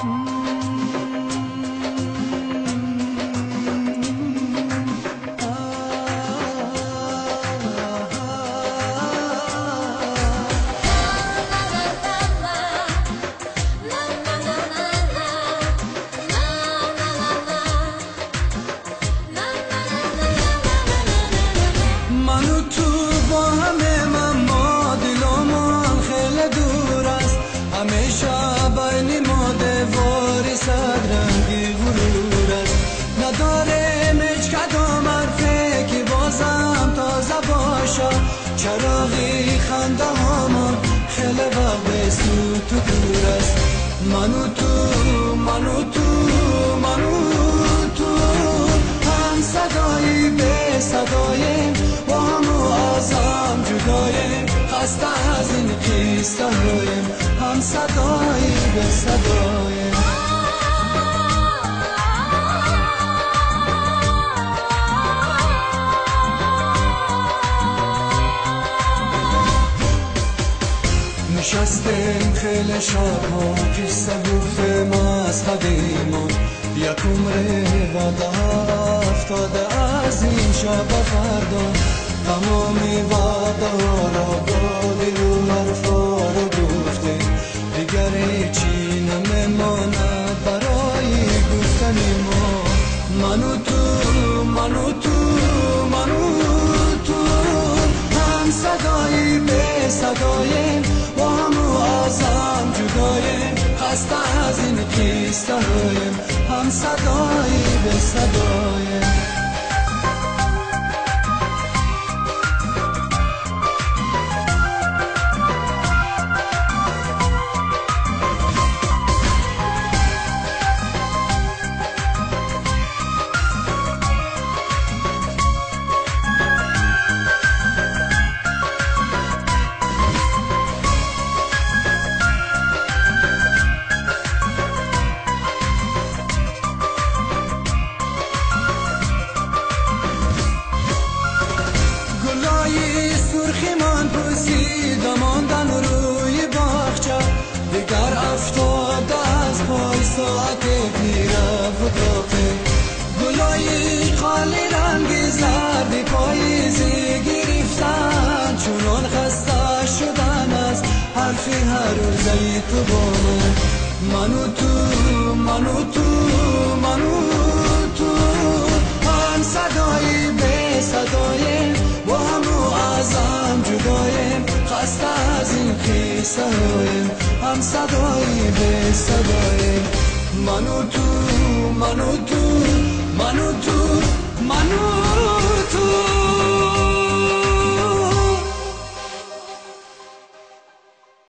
منو تو با همه ما دلمان خیلی دور است همیشه بین ما دیواری صد رنگی غرور است نداریم هیچ کدام حرفی که بازم تازه باشه چراغی خنده هامون خیلی وقت بسو تو دور است منو تو هم صدایی به صداییم با همو ازم جداییم خسته از این قصه هاییم هم صدایی به صداییم نشستیم خیلی شبها قصه گفتیم از قدیمان یک عمر وعده افتاده از این شب فردا تمامی وعده ها را دادی رو حرفا رو گفتیم دیگر هیچی نمیماند برای گفتن ما منو تو هم صدایی به صداییم با همو ازم جداییم خسته از این قصه هاییم هم صدایی به صداییم سرخی من پوسیده ماندن روی باغچه دیگر افتاده از پای ساعت پیره و تاقه گلای خالی رنگ زردی پاییزی گرفتن چونان خسته شدن از حرفی هر روزی تو با منو تو هم صدایی به صداییم با همو ازم جداییم خسته از این قصه هاییم هم صدایی به صداییم منو تو